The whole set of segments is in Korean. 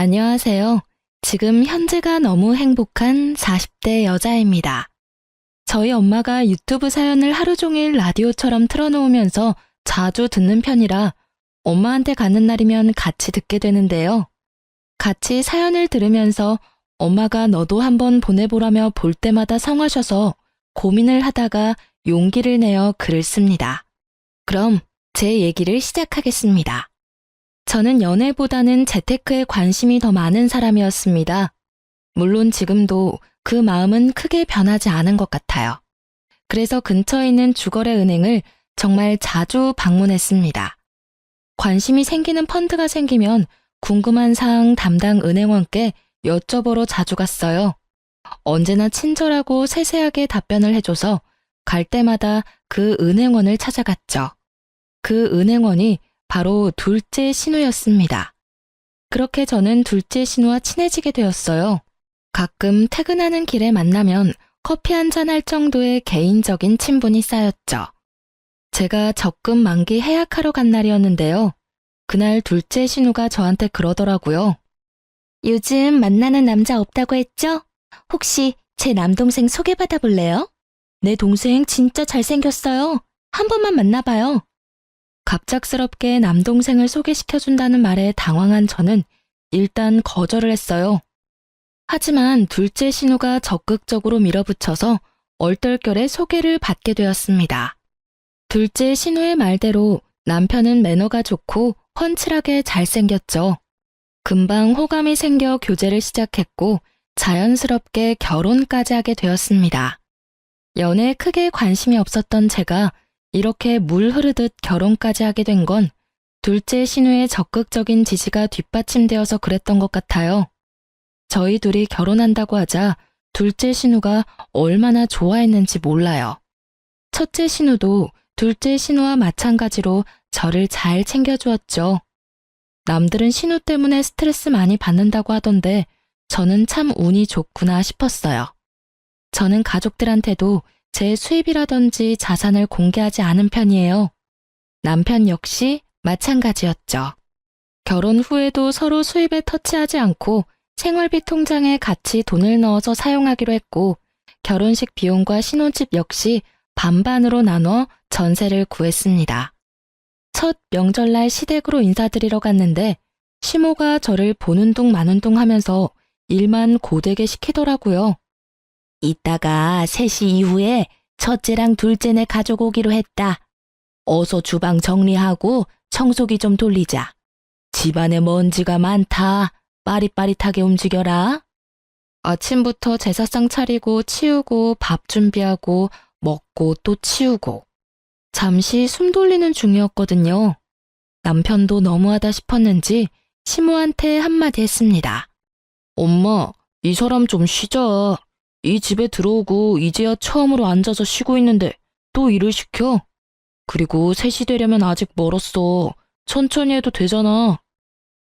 안녕하세요. 지금 현재가 너무 행복한 40대 여자입니다. 저희 엄마가 유튜브 사연을 하루 종일 라디오처럼 틀어놓으면서 자주 듣는 편이라 엄마한테 가는 날이면 같이 듣게 되는데요. 같이 사연을 들으면서 엄마가 너도 한번 보내보라며 볼 때마다 성하셔서 고민을 하다가 용기를 내어 글을 씁니다. 그럼 제 얘기를 시작하겠습니다. 저는 연애보다는 재테크에 관심이 더 많은 사람이었습니다. 물론 지금도 그 마음은 크게 변하지 않은 것 같아요. 그래서 근처에 있는 주거래 은행을 정말 자주 방문했습니다. 관심이 생기는 펀드가 생기면 궁금한 사항 담당 은행원께 여쭤보러 자주 갔어요. 언제나 친절하고 세세하게 답변을 해줘서 갈 때마다 그 은행원을 찾아갔죠. 그 은행원이 바로 둘째 신우였습니다. 그렇게 저는 둘째 신우와 친해지게 되었어요. 가끔 퇴근하는 길에 만나면 커피 한잔 할 정도의 개인적인 친분이 쌓였죠. 제가 적금 만기 해약하러 간 날이었는데요. 그날 둘째 신우가 저한테 그러더라고요. 요즘 만나는 남자 없다고 했죠? 혹시 제 남동생 소개받아 볼래요? 내 동생 진짜 잘생겼어요. 한 번만 만나봐요. 갑작스럽게 남동생을 소개시켜준다는 말에 당황한 저는 일단 거절을 했어요. 하지만 둘째 신우가 적극적으로 밀어붙여서 얼떨결에 소개를 받게 되었습니다. 둘째 신우의 말대로 남편은 매너가 좋고 훤칠하게 잘생겼죠. 금방 호감이 생겨 교제를 시작했고 자연스럽게 결혼까지 하게 되었습니다. 연애에 크게 관심이 없었던 제가 이렇게 물 흐르듯 결혼까지 하게 된 건 둘째 신우의 적극적인 지지가 뒷받침되어서 그랬던 것 같아요. 저희 둘이 결혼한다고 하자 둘째 신우가 얼마나 좋아했는지 몰라요. 첫째 신우도 둘째 신우와 마찬가지로 저를 잘 챙겨주었죠. 남들은 신우 때문에 스트레스 많이 받는다고 하던데 저는 참 운이 좋구나 싶었어요. 저는 가족들한테도 제 수입이라든지 자산을 공개하지 않은 편이에요. 남편 역시 마찬가지였죠. 결혼 후에도 서로 수입에 터치하지 않고 생활비 통장에 같이 돈을 넣어서 사용하기로 했고 결혼식 비용과 신혼집 역시 반반으로 나눠 전세를 구했습니다. 첫 명절날 시댁으로 인사드리러 갔는데 시모가 저를 보는 둥 마는 둥 하면서 일만 고되게 시키더라고요. 이따가 3시 이후에 첫째랑 둘째네 가족 오기로 했다. 어서 주방 정리하고 청소기 좀 돌리자. 집안에 먼지가 많다. 빠릿빠릿하게 움직여라. 아침부터 제사상 차리고 치우고 밥 준비하고 먹고 또 치우고. 잠시 숨 돌리는 중이었거든요. 남편도 너무하다 싶었는지 시모한테 한마디 했습니다. 엄마, 이 사람 좀 쉬자. 이 집에 들어오고 이제야 처음으로 앉아서 쉬고 있는데 또 일을 시켜? 그리고 3시 되려면 아직 멀었어. 천천히 해도 되잖아.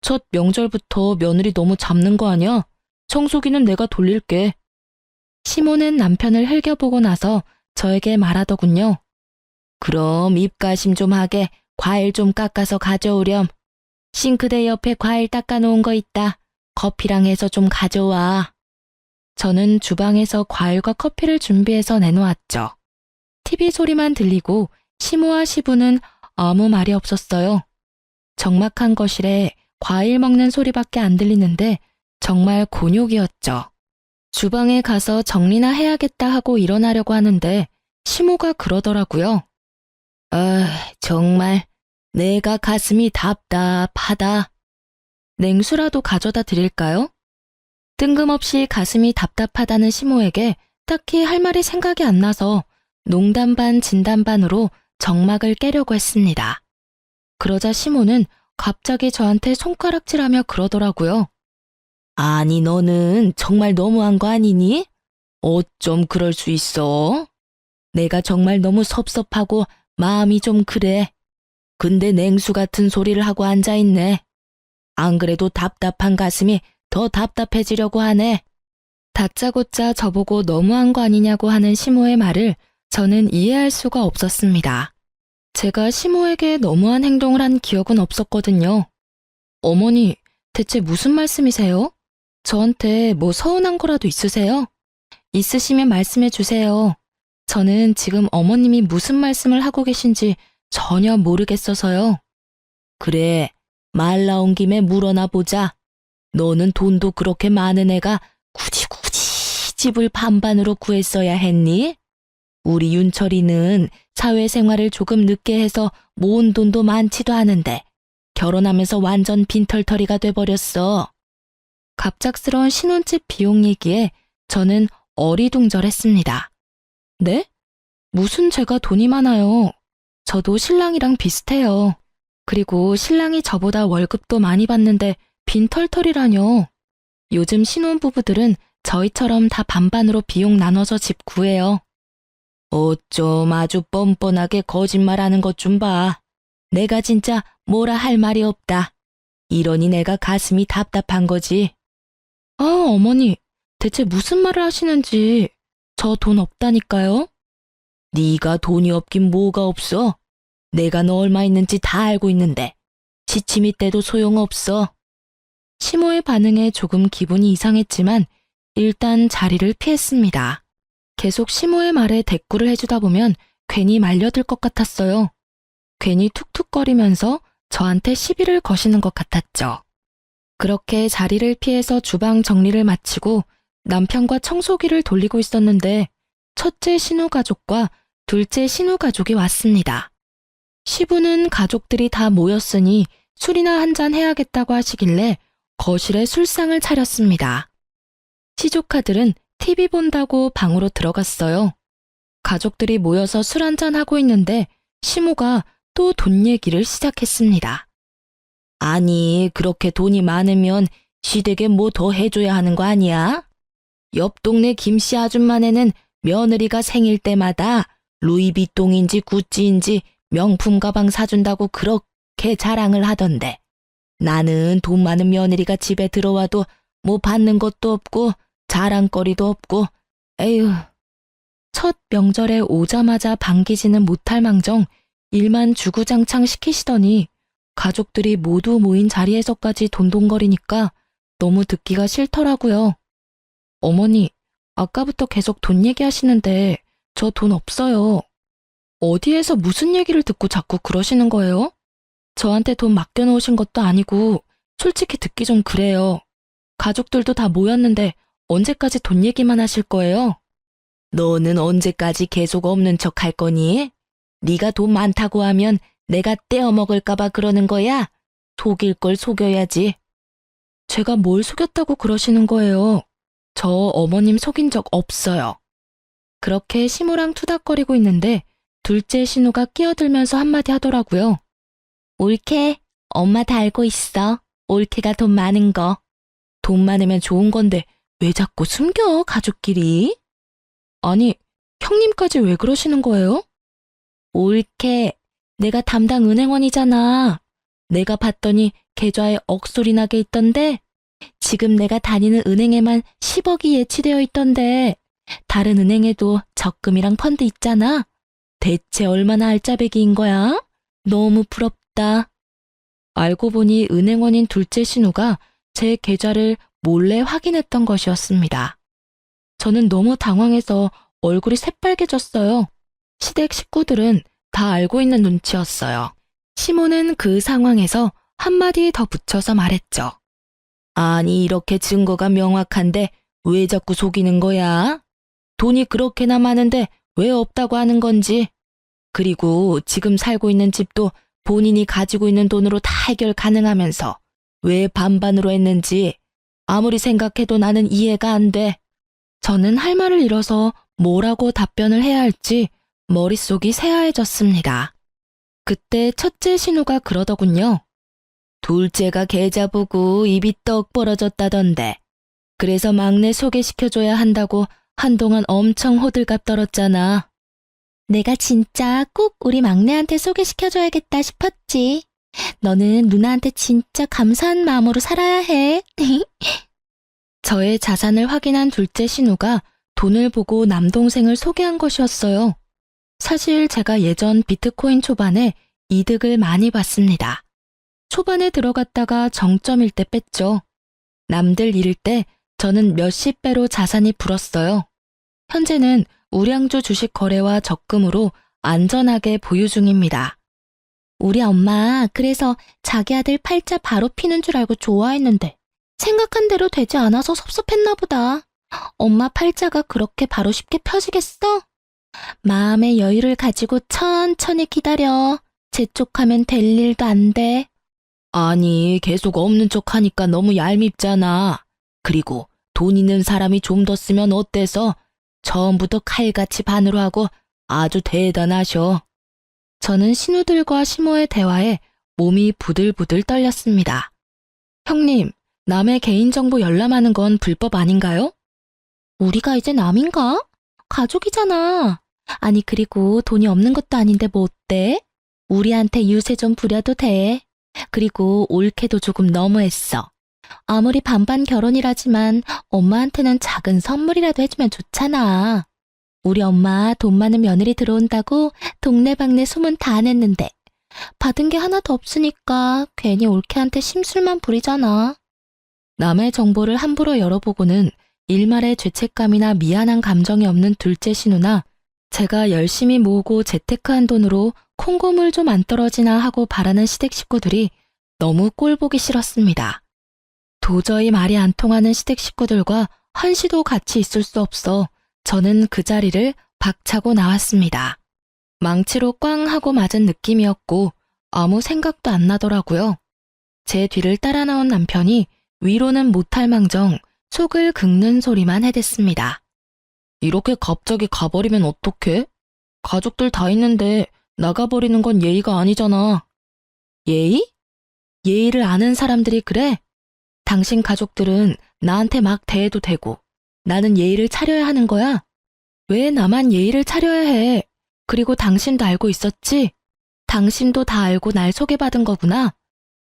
첫 명절부터 며느리 너무 잡는 거 아니야? 청소기는 내가 돌릴게. 시모는 남편을 흘겨보고 나서 저에게 말하더군요. 그럼 입가심 좀 하게 과일 좀 깎아서 가져오렴. 싱크대 옆에 과일 닦아놓은 거 있다. 커피랑 해서 좀 가져와. 저는 주방에서 과일과 커피를 준비해서 내놓았죠. TV 소리만 들리고 시모와 시부는 아무 말이 없었어요. 적막한 거실에 과일 먹는 소리밖에 안 들리는데 정말 곤욕이었죠. 주방에 가서 정리나 해야겠다 하고 일어나려고 하는데 시모가 그러더라고요. 정말 내가 가슴이 답답하다. 냉수라도 가져다 드릴까요? 뜬금없이 가슴이 답답하다는 시모에게 딱히 할 말이 생각이 안 나서 농담 반 진담 반으로 정막을 깨려고 했습니다. 그러자 시모는 갑자기 저한테 손가락질하며 그러더라고요. 아니 너는 정말 너무한 거 아니니? 어쩜 그럴 수 있어? 내가 정말 너무 섭섭하고 마음이 좀 그래. 근데 냉수 같은 소리를 하고 앉아있네. 안 그래도 답답한 가슴이 더 답답해지려고 하네. 다짜고짜 저보고 너무한 거 아니냐고 하는 시모의 말을 저는 이해할 수가 없었습니다. 제가 시모에게 너무한 행동을 한 기억은 없었거든요. 어머니, 대체 무슨 말씀이세요? 저한테 뭐 서운한 거라도 있으세요? 있으시면 말씀해 주세요. 저는 지금 어머님이 무슨 말씀을 하고 계신지 전혀 모르겠어서요. 그래, 말 나온 김에 물어나 보자. 너는 돈도 그렇게 많은 애가 굳이 집을 반반으로 구했어야 했니? 우리 윤철이는 사회생활을 조금 늦게 해서 모은 돈도 많지도 않은데 결혼하면서 완전 빈털터리가 돼버렸어. 갑작스러운 신혼집 비용 얘기에 저는 어리둥절했습니다. 네? 무슨 제가 돈이 많아요. 저도 신랑이랑 비슷해요. 그리고 신랑이 저보다 월급도 많이 받는데 빈털터리라뇨. 요즘 신혼부부들은 저희처럼 다 반반으로 비용 나눠서 집 구해요. 어쩜 아주 뻔뻔하게 거짓말하는 것 좀 봐. 내가 진짜 뭐라 할 말이 없다. 이러니 내가 가슴이 답답한 거지. 아, 어머니, 대체 무슨 말을 하시는지. 저 돈 없다니까요? 네가 돈이 없긴 뭐가 없어. 내가 너 얼마 있는지 다 알고 있는데 지침이 때도 소용없어. 시모의 반응에 조금 기분이 이상했지만 일단 자리를 피했습니다. 계속 시모의 말에 대꾸를 해주다 보면 괜히 말려들 것 같았어요. 괜히 툭툭거리면서 저한테 시비를 거시는 것 같았죠. 그렇게 자리를 피해서 주방 정리를 마치고 남편과 청소기를 돌리고 있었는데 첫째 신우가족과 둘째 신우가족이 왔습니다. 시부는 가족들이 다 모였으니 술이나 한잔 해야겠다고 하시길래 거실에 술상을 차렸습니다. 시조카들은 TV 본다고 방으로 들어갔어요. 가족들이 모여서 술 한잔 하고 있는데 시모가 또 돈 얘기를 시작했습니다. 아니, 그렇게 돈이 많으면 시댁에 뭐 더 해줘야 하는 거 아니야? 옆 동네 김씨 아줌마네는 며느리가 생일 때마다 루이비통인지 구찌인지 명품 가방 사준다고 그렇게 자랑을 하던데 나는 돈 많은 며느리가 집에 들어와도 뭐 받는 것도 없고 자랑거리도 없고 에휴. 첫 명절에 오자마자 반기지는 못할 망정 일만 주구장창 시키시더니 가족들이 모두 모인 자리에서까지 돈돈거리니까 너무 듣기가 싫더라고요. 어머니, 아까부터 계속 돈 얘기하시는데 저 돈 없어요. 어디에서 무슨 얘기를 듣고 자꾸 그러시는 거예요? 저한테 돈 맡겨놓으신 것도 아니고 솔직히 듣기 좀 그래요. 가족들도 다 모였는데 언제까지 돈 얘기만 하실 거예요? 너는 언제까지 계속 없는 척 할 거니? 네가 돈 많다고 하면 내가 떼어먹을까 봐 그러는 거야? 속일 걸 속여야지. 제가 뭘 속였다고 그러시는 거예요? 저 어머님 속인 적 없어요. 그렇게 시모랑 투닥거리고 있는데 둘째 신우가 끼어들면서 한마디 하더라고요. 옳게, 엄마 다 알고 있어. 옳게가 돈 많은 거. 돈 많으면 좋은 건데 왜 자꾸 숨겨, 가족끼리? 아니, 형님까지 왜 그러시는 거예요? 옳게, 내가 담당 은행원이잖아. 내가 봤더니 계좌에 억소리 나게 있던데 지금 내가 다니는 은행에만 10억이 예치되어 있던데 다른 은행에도 적금이랑 펀드 있잖아. 대체 얼마나 알짜배기인 거야? 너무 부럽다. 알고 보니 은행원인 둘째 신우가 제 계좌를 몰래 확인했던 것이었습니다. 저는 너무 당황해서 얼굴이 새빨개졌어요. 시댁 식구들은 다 알고 있는 눈치였어요. 시모는 그 상황에서 한마디 더 붙여서 말했죠. 아니, 이렇게 증거가 명확한데 왜 자꾸 속이는 거야? 돈이 그렇게나 많은데 왜 없다고 하는 건지. 그리고 지금 살고 있는 집도 본인이 가지고 있는 돈으로 다 해결 가능하면서 왜 반반으로 했는지 아무리 생각해도 나는 이해가 안 돼. 저는 할 말을 잃어서 뭐라고 답변을 해야 할지 머릿속이 새하얘졌습니다. 그때 첫째 신우가 그러더군요. 둘째가 계좌 보고 입이 떡 벌어졌다던데. 그래서 막내 소개시켜줘야 한다고 한동안 엄청 호들갑 떨었잖아. 내가 진짜 꼭 우리 막내한테 소개시켜줘야겠다 싶었지. 너는 누나한테 진짜 감사한 마음으로 살아야 해. 저의 자산을 확인한 둘째 신우가 돈을 보고 남동생을 소개한 것이었어요. 사실 제가 예전 비트코인 초반에 이득을 많이 봤습니다. 초반에 들어갔다가 정점일 때 뺐죠. 남들 잃을 때 저는 몇십 배로 자산이 불었어요. 현재는 우량주 주식 거래와 적금으로 안전하게 보유 중입니다. 우리 엄마 그래서 자기 아들 팔자 바로 피는 줄 알고 좋아했는데 생각한 대로 되지 않아서 섭섭했나 보다. 엄마 팔자가 그렇게 바로 쉽게 펴지겠어? 마음의 여유를 가지고 천천히 기다려. 재촉하면 될 일도 안 돼. 아니, 계속 없는 척 하니까 너무 얄밉잖아. 그리고 돈 있는 사람이 좀 더 쓰면 어때서? 처음부터 칼같이 반으로 하고 아주 대단하셔. 저는 신우들과 시모의 대화에 몸이 부들부들 떨렸습니다. 형님, 남의 개인정보 열람하는 건 불법 아닌가요? 우리가 이제 남인가? 가족이잖아. 아니, 그리고 돈이 없는 것도 아닌데 뭐 어때? 우리한테 유세 좀 부려도 돼. 그리고 올케도 조금 너무했어. 아무리 반반 결혼이라지만 엄마한테는 작은 선물이라도 해주면 좋잖아. 우리 엄마 돈 많은 며느리 들어온다고 동네방네 소문 다 냈는데 받은 게 하나도 없으니까 괜히 올케한테 심술만 부리잖아. 남의 정보를 함부로 열어보고는 일말의 죄책감이나 미안한 감정이 없는 둘째 신우나 제가 열심히 모으고 재테크한 돈으로 콩고물 좀 안 떨어지나 하고 바라는 시댁 식구들이 너무 꼴보기 싫었습니다. 도저히 말이 안 통하는 시댁 식구들과 한시도 같이 있을 수 없어 저는 그 자리를 박차고 나왔습니다. 망치로 꽝 하고 맞은 느낌이었고 아무 생각도 안 나더라고요. 제 뒤를 따라 나온 남편이 위로는 못할 망정 속을 긁는 소리만 해댔습니다. 이렇게 갑자기 가버리면 어떡해? 가족들 다 있는데 나가버리는 건 예의가 아니잖아. 예의? 예의를 아는 사람들이 그래? 당신 가족들은 나한테 막 대해도 되고 나는 예의를 차려야 하는 거야? 왜 나만 예의를 차려야 해? 그리고 당신도 알고 있었지? 당신도 다 알고 날 소개받은 거구나.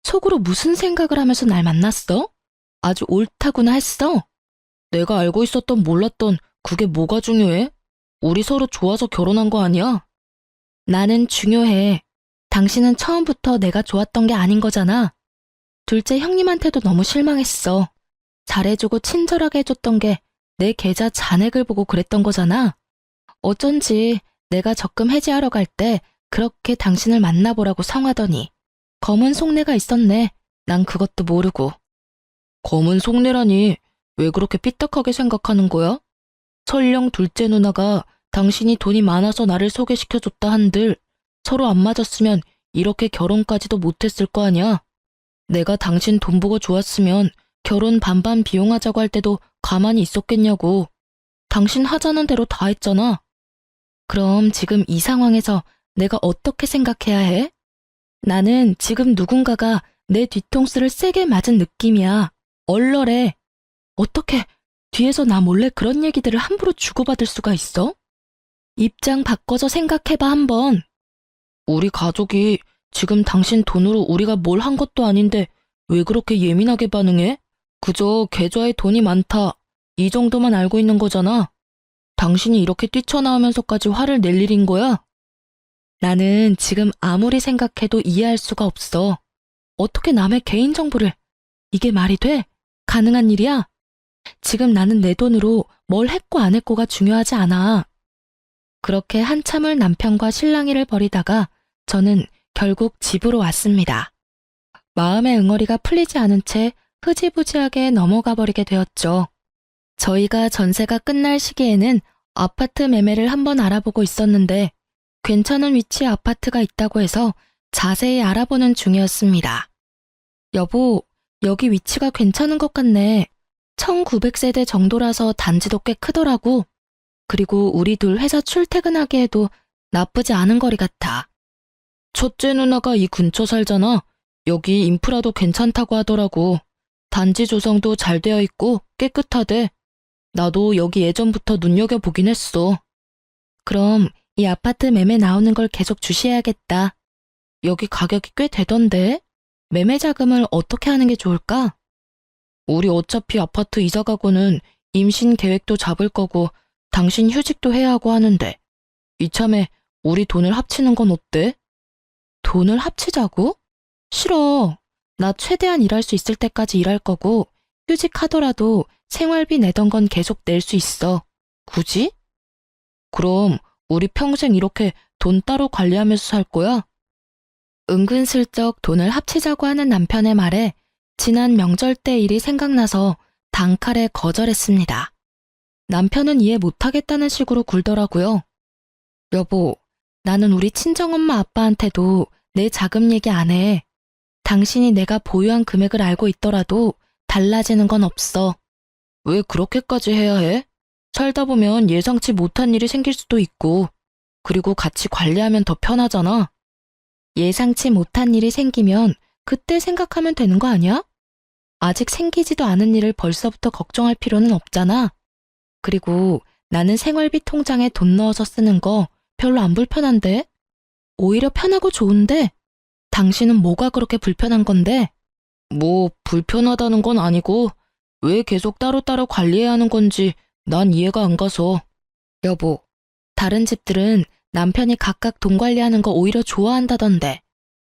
속으로 무슨 생각을 하면서 날 만났어? 아주 옳다구나 했어. 내가 알고 있었던 몰랐던 그게 뭐가 중요해? 우리 서로 좋아서 결혼한 거 아니야? 나는 중요해. 당신은 처음부터 내가 좋았던 게 아닌 거잖아. 둘째 형님한테도 너무 실망했어. 잘해주고 친절하게 해줬던 게 내 계좌 잔액을 보고 그랬던 거잖아. 어쩐지 내가 적금 해지하러 갈 때 그렇게 당신을 만나보라고 성하더니 검은 속내가 있었네. 난 그것도 모르고. 검은 속내라니 왜 그렇게 삐딱하게 생각하는 거야? 설령 둘째 누나가 당신이 돈이 많아서 나를 소개시켜줬다 한들 서로 안 맞았으면 이렇게 결혼까지도 못했을 거 아니야. 내가 당신 돈 보고 좋았으면 결혼 반반 비용하자고 할 때도 가만히 있었겠냐고. 당신 하자는 대로 다 했잖아. 그럼 지금 이 상황에서 내가 어떻게 생각해야 해? 나는 지금 누군가가 내 뒤통수를 세게 맞은 느낌이야. 얼얼해. 어떻게 뒤에서 나 몰래 그런 얘기들을 함부로 주고받을 수가 있어? 입장 바꿔서 생각해봐 한번. 우리 가족이 지금 당신 돈으로 우리가 뭘 한 것도 아닌데 왜 그렇게 예민하게 반응해? 그저 계좌에 돈이 많다. 이 정도만 알고 있는 거잖아. 당신이 이렇게 뛰쳐나오면서까지 화를 낼 일인 거야? 나는 지금 아무리 생각해도 이해할 수가 없어. 어떻게 남의 개인정보를. 이게 말이 돼? 가능한 일이야? 지금 나는 내 돈으로 뭘 했고 안 했고가 중요하지 않아. 그렇게 한참을 남편과 실랑이를 벌이다가 저는 결국 집으로 왔습니다. 마음의 응어리가 풀리지 않은 채 흐지부지하게 넘어가 버리게 되었죠. 저희가 전세가 끝날 시기에는 아파트 매매를 한번 알아보고 있었는데 괜찮은 위치에 아파트가 있다고 해서 자세히 알아보는 중이었습니다. 여보, 여기 위치가 괜찮은 것 같네. 1900세대 정도라서 단지도 꽤 크더라고. 그리고 우리 둘 회사 출퇴근하기에도 나쁘지 않은 거리 같아. 첫째 누나가 이 근처 살잖아. 여기 인프라도 괜찮다고 하더라고. 단지 조성도 잘 되어 있고 깨끗하대. 나도 여기 예전부터 눈여겨보긴 했어. 그럼 이 아파트 매매 나오는 걸 계속 주시해야겠다. 여기 가격이 꽤 되던데. 매매 자금을 어떻게 하는 게 좋을까? 우리 어차피 아파트 이사 가고는 임신 계획도 잡을 거고 당신 휴직도 해야 하고 하는데 이참에 우리 돈을 합치는 건 어때? 돈을 합치자고? 싫어. 나 최대한 일할 수 있을 때까지 일할 거고 휴직하더라도 생활비 내던 건 계속 낼 수 있어. 굳이? 그럼 우리 평생 이렇게 돈 따로 관리하면서 살 거야? 은근슬쩍 돈을 합치자고 하는 남편의 말에 지난 명절 때 일이 생각나서 단칼에 거절했습니다. 남편은 이해 못하겠다는 식으로 굴더라고요. 여보, 나는 우리 친정엄마 아빠한테도 내 자금 얘기 안 해. 당신이 내가 보유한 금액을 알고 있더라도 달라지는 건 없어. 왜 그렇게까지 해야 해? 살다 보면 예상치 못한 일이 생길 수도 있고, 그리고 같이 관리하면 더 편하잖아. 예상치 못한 일이 생기면 그때 생각하면 되는 거 아니야? 아직 생기지도 않은 일을 벌써부터 걱정할 필요는 없잖아. 그리고 나는 생활비 통장에 돈 넣어서 쓰는 거 별로 안 불편한데? 오히려 편하고 좋은데? 당신은 뭐가 그렇게 불편한 건데? 뭐 불편하다는 건 아니고 왜 계속 따로따로 관리해야 하는 건지 난 이해가 안 가서. 여보, 다른 집들은 남편이 각각 돈 관리하는 거 오히려 좋아한다던데.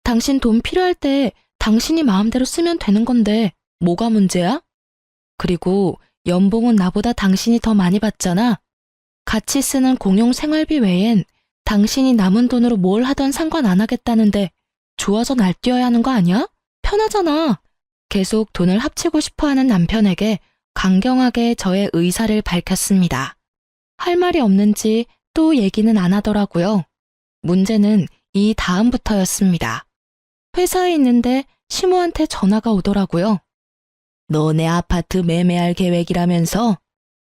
당신 돈 필요할 때 당신이 마음대로 쓰면 되는 건데 뭐가 문제야? 그리고 연봉은 나보다 당신이 더 많이 받잖아. 같이 쓰는 공용 생활비 외엔 당신이 남은 돈으로 뭘 하던 상관 안 하겠다는데 좋아서 날뛰어야 하는 거 아니야? 편하잖아. 계속 돈을 합치고 싶어하는 남편에게 강경하게 저의 의사를 밝혔습니다. 할 말이 없는지 또 얘기는 안 하더라고요. 문제는 이 다음부터였습니다. 회사에 있는데 시모한테 전화가 오더라고요. 너네 아파트 매매할 계획이라면서?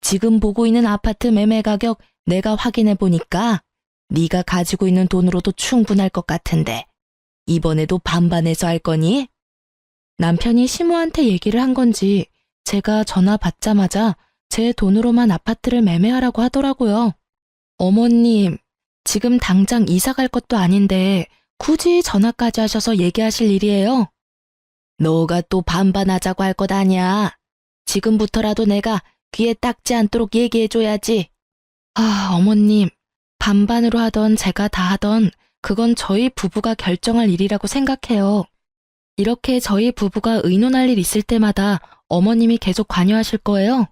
지금 보고 있는 아파트 매매 가격 내가 확인해 보니까 네가 가지고 있는 돈으로도 충분할 것 같은데 이번에도 반반해서 할 거니? 남편이 시모한테 얘기를 한 건지 제가 전화 받자마자 제 돈으로만 아파트를 매매하라고 하더라고요. 어머님, 지금 당장 이사 갈 것도 아닌데 굳이 전화까지 하셔서 얘기하실 일이에요? 너가 또 반반하자고 할 것 아니야. 지금부터라도 내가 귀에 딱지 않도록 얘기해줘야지. 아, 어머님, 반반으로 하던 제가 다 하던 그건 저희 부부가 결정할 일이라고 생각해요. 이렇게 저희 부부가 의논할 일 있을 때마다 어머님이 계속 관여하실 거예요?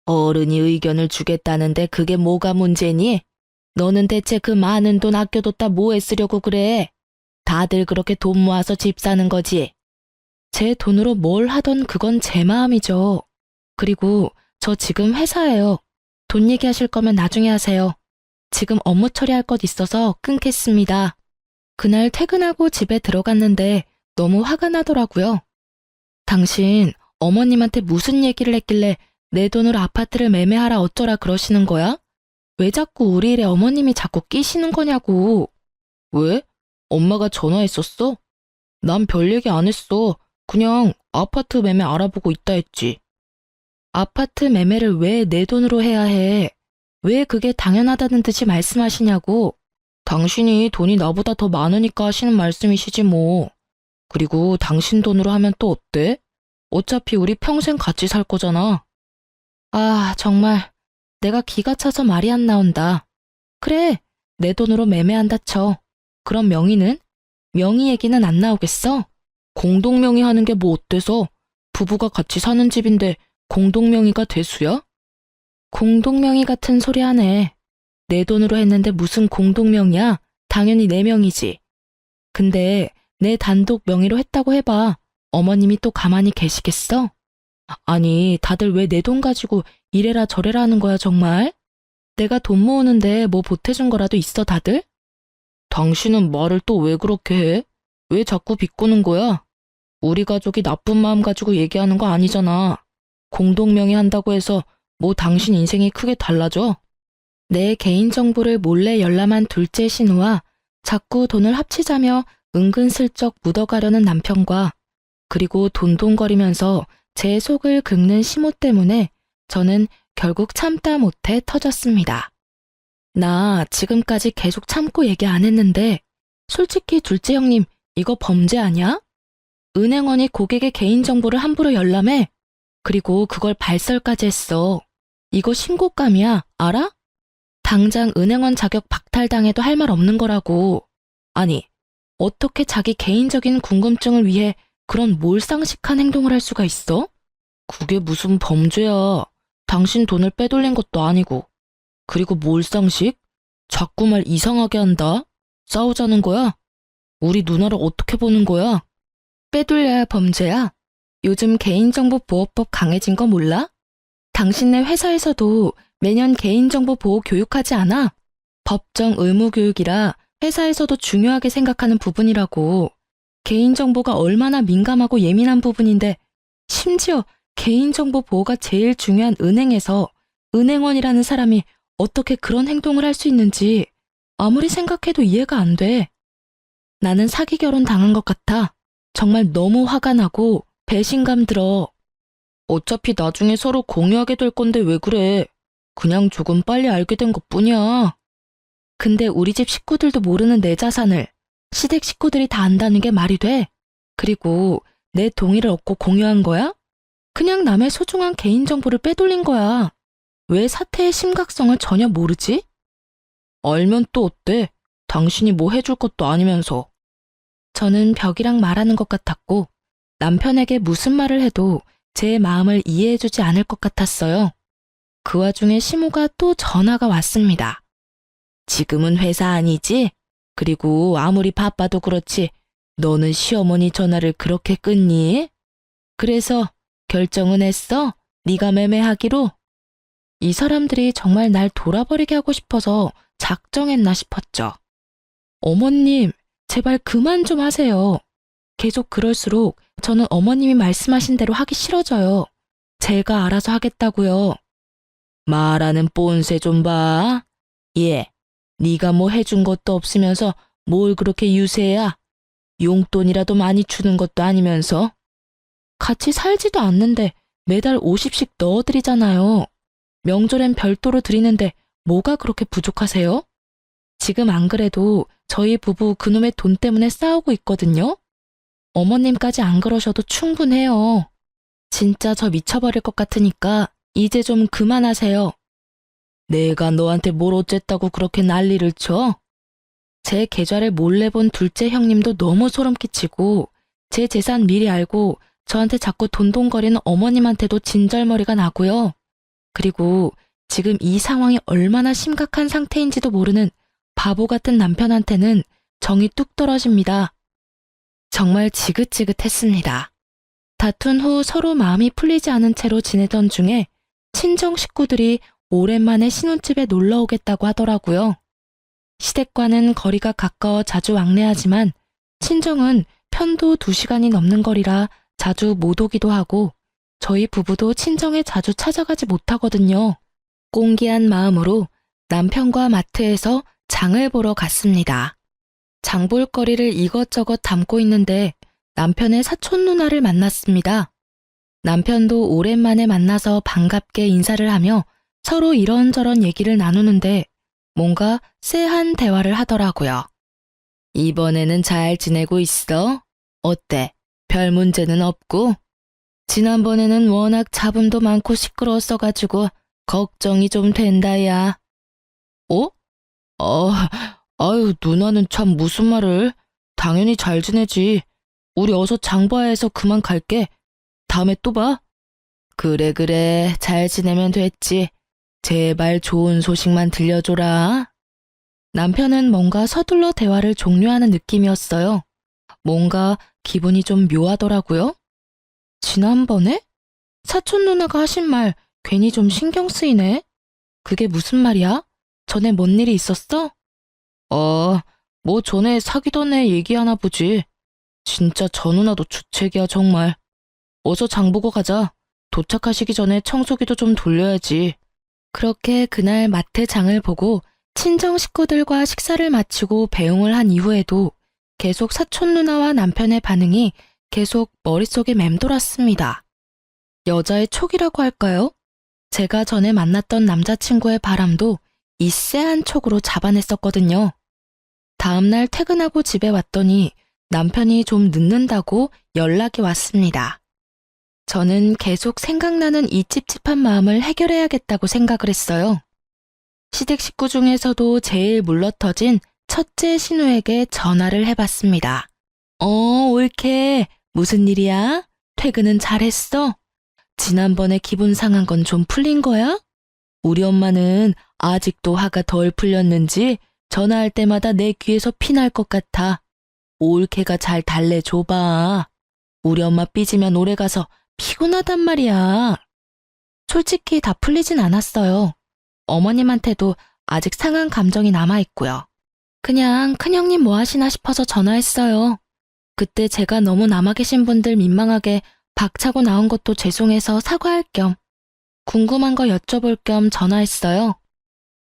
어른이 의견을 주겠다는데 그게 뭐가 문제니? 너는 대체 그 많은 돈 아껴뒀다 뭐에 쓰려고 그래? 다들 그렇게 돈 모아서 집 사는 거지. 제 돈으로 뭘 하던 그건 제 마음이죠. 그리고 저 지금 회사예요. 돈 얘기하실 거면 나중에 하세요. 지금 업무 처리할 것 있어서 끊겠습니다. 그날 퇴근하고 집에 들어갔는데 너무 화가 나더라고요. 당신 어머님한테 무슨 얘기를 했길래 내 돈으로 아파트를 매매하라 어쩌라 그러시는 거야? 왜 자꾸 우리 일에 어머님이 자꾸 끼시는 거냐고. 왜? 엄마가 전화했었어? 난 별 얘기 안 했어. 그냥 아파트 매매 알아보고 있다 했지. 아파트 매매를 왜 내 돈으로 해야 해? 왜 그게 당연하다는 듯이 말씀하시냐고. 당신이 돈이 나보다 더 많으니까 하시는 말씀이시지 뭐. 그리고 당신 돈으로 하면 또 어때? 어차피 우리 평생 같이 살 거잖아. 아, 정말 내가 기가 차서 말이 안 나온다. 그래, 내 돈으로 매매한다 쳐. 그럼 명의는? 명의 얘기는 안 나오겠어? 공동명의 하는 게 뭐 어때서? 부부가 같이 사는 집인데 공동명의가 대수야? 공동명의 같은 소리 하네. 내 돈으로 했는데 무슨 공동명의야? 당연히 내 명의지. 근데 내 단독 명의로 했다고 해봐. 어머님이 또 가만히 계시겠어? 아니, 다들 왜 내 돈 가지고 이래라 저래라 하는 거야 정말? 내가 돈 모으는데 뭐 보태준 거라도 있어 다들? 당신은 말을 또 왜 그렇게 해? 왜 자꾸 비꼬는 거야? 우리 가족이 나쁜 마음 가지고 얘기하는 거 아니잖아. 공동명의 한다고 해서 뭐 당신 인생이 크게 달라져? 내 개인정보를 몰래 열람한 둘째 신우와 자꾸 돈을 합치자며 은근슬쩍 묻어가려는 남편과 그리고 돈돈거리면서 제 속을 긁는 시모 때문에 저는 결국 참다 못해 터졌습니다. 나 지금까지 계속 참고 얘기 안 했는데 솔직히 둘째 형님 이거 범죄 아니야? 은행원이 고객의 개인정보를 함부로 열람해. 그리고 그걸 발설까지 했어. 이거 신고감이야, 알아? 당장 은행원 자격 박탈당해도 할 말 없는 거라고. 아니, 어떻게 자기 개인적인 궁금증을 위해 그런 몰상식한 행동을 할 수가 있어? 그게 무슨 범죄야. 당신 돈을 빼돌린 것도 아니고. 그리고 몰상식? 자꾸 말 이상하게 한다. 싸우자는 거야? 우리 누나를 어떻게 보는 거야? 빼돌려야 범죄야? 요즘 개인정보보호법 강해진 거 몰라? 당신네 회사에서도 매년 개인정보 보호 교육하지 않아? 법정 의무 교육이라 회사에서도 중요하게 생각하는 부분이라고. 개인정보가 얼마나 민감하고 예민한 부분인데 심지어 개인정보 보호가 제일 중요한 은행에서 은행원이라는 사람이 어떻게 그런 행동을 할 수 있는지 아무리 생각해도 이해가 안 돼. 나는 사기 결혼 당한 것 같아. 정말 너무 화가 나고 배신감 들어. 어차피 나중에 서로 공유하게 될 건데 왜 그래? 그냥 조금 빨리 알게 된 것뿐이야. 근데 우리 집 식구들도 모르는 내 자산을 시댁 식구들이 다 안다는 게 말이 돼? 그리고 내 동의를 얻고 공유한 거야? 그냥 남의 소중한 개인정보를 빼돌린 거야. 왜 사태의 심각성을 전혀 모르지? 알면 또 어때? 당신이 뭐 해줄 것도 아니면서. 저는 벽이랑 말하는 것 같았고 남편에게 무슨 말을 해도 제 마음을 이해해주지 않을 것 같았어요. 그 와중에 시모가 또 전화가 왔습니다. 지금은 회사 아니지? 그리고 아무리 바빠도 그렇지 너는 시어머니 전화를 그렇게 끊니? 그래서 결정은 했어? 네가 매매하기로? 이 사람들이 정말 날 돌아버리게 하고 싶어서 작정했나 싶었죠. 어머님, 제발 그만 좀 하세요. 계속 그럴수록 저는 어머님이 말씀하신 대로 하기 싫어져요. 제가 알아서 하겠다고요. 말하는 뽐새 좀 봐. 예, 네가 뭐 해준 것도 없으면서 뭘 그렇게 유세야? 용돈이라도 많이 주는 것도 아니면서. 같이 살지도 않는데 매달 50씩 넣어드리잖아요. 명절엔 별도로 드리는데 뭐가 그렇게 부족하세요? 지금 안 그래도 저희 부부 그놈의 돈 때문에 싸우고 있거든요. 어머님까지 안 그러셔도 충분해요. 진짜 저 미쳐버릴 것 같으니까 이제 좀 그만하세요. 내가 너한테 뭘 어쨌다고 그렇게 난리를 쳐? 제 계좌를 몰래 본 둘째 형님도 너무 소름 끼치고 제 재산 미리 알고 저한테 자꾸 돈돈거리는 어머님한테도 진절머리가 나고요. 그리고 지금 이 상황이 얼마나 심각한 상태인지도 모르는 바보 같은 남편한테는 정이 뚝 떨어집니다. 정말 지긋지긋했습니다. 다툰 후 서로 마음이 풀리지 않은 채로 지내던 중에 친정 식구들이 오랜만에 신혼집에 놀러 오겠다고 하더라고요. 시댁과는 거리가 가까워 자주 왕래하지만 친정은 편도 2시간이 넘는 거리라 자주 못 오기도 하고 저희 부부도 친정에 자주 찾아가지 못하거든요. 꽁기한 마음으로 남편과 마트에서 장을 보러 갔습니다. 장볼 거리를 이것저것 담고 있는데 남편의 사촌 누나를 만났습니다. 남편도 오랜만에 만나서 반갑게 인사를 하며 서로 이런저런 얘기를 나누는데 뭔가 쎄한 대화를 하더라고요. 이번에는 잘 지내고 있어? 어때? 별 문제는 없고? 지난번에는 워낙 잡음도 많고 시끄러웠어가지고 걱정이 좀 된다, 야. 어? 아유, 누나는 참 무슨 말을. 당연히 잘 지내지. 우리 어서 장 봐야 해서 그만 갈게. 다음에 또 봐. 그래, 잘 지내면 됐지. 제발 좋은 소식만 들려줘라. 남편은 뭔가 서둘러 대화를 종료하는 느낌이었어요. 뭔가 기분이 좀 묘하더라고요. 지난번에? 사촌 누나가 하신 말 괜히 좀 신경 쓰이네. 그게 무슨 말이야? 전에 뭔 일이 있었어? 뭐 전에 사귀던 애 얘기하나 보지. 진짜 저 누나도 주책이야 정말. 어서 장 보고 가자. 도착하시기 전에 청소기도 좀 돌려야지. 그렇게 그날 마트 장을 보고 친정 식구들과 식사를 마치고 배웅을 한 이후에도 계속 사촌 누나와 남편의 반응이 계속 머릿속에 맴돌았습니다. 여자의 촉이라고 할까요? 제가 전에 만났던 남자친구의 바람도 이 쎄한 촉으로 잡아냈었거든요. 다음날 퇴근하고 집에 왔더니 남편이 좀 늦는다고 연락이 왔습니다. 저는 계속 생각나는 이 찝찝한 마음을 해결해야겠다고 생각을 했어요. 시댁 식구 중에서도 제일 물러터진 첫째 신우에게 전화를 해봤습니다. 옳게. 무슨 일이야? 퇴근은 잘했어? 지난번에 기분 상한 건 좀 풀린 거야? 우리 엄마는 아직도 화가 덜 풀렸는지 전화할 때마다 내 귀에서 피날 것 같아. 올케가 잘 달래줘봐. 우리 엄마 삐지면 오래 가서 피곤하단 말이야. 솔직히 다 풀리진 않았어요. 어머님한테도 아직 상한 감정이 남아있고요. 그냥 큰형님 뭐 하시나 싶어서 전화했어요. 그때 제가 너무 남아 계신 분들 민망하게 박차고 나온 것도 죄송해서 사과할 겸 궁금한 거 여쭤볼 겸 전화했어요.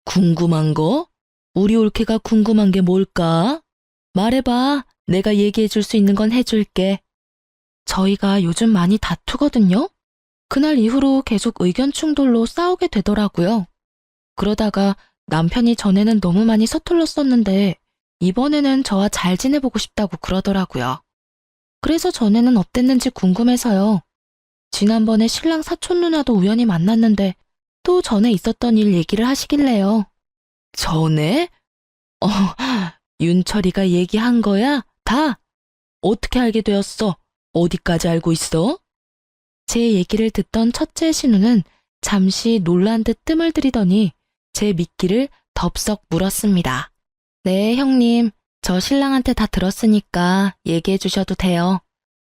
궁금한 거? 우리 올케가 궁금한 게 뭘까? 말해봐. 내가 얘기해 줄 수 있는 건 해줄게. 저희가 요즘 많이 다투거든요. 그날 이후로 계속 의견 충돌로 싸우게 되더라고요. 그러다가 남편이 전에는 너무 많이 서툴렀었는데 이번에는 저와 잘 지내보고 싶다고 그러더라고요. 그래서 전에는 어땠는지 궁금해서요. 지난번에 신랑 사촌 누나도 우연히 만났는데 또 전에 있었던 일 얘기를 하시길래요. 전에? 어, 윤철이가 얘기한 거야? 다? 어떻게 알게 되었어? 어디까지 알고 있어? 제 얘기를 듣던 첫째 신우는 잠시 놀란 듯 뜸을 들이더니 제 미끼를 덥석 물었습니다. 네, 형님. 저 신랑한테 다 들었으니까 얘기해 주셔도 돼요.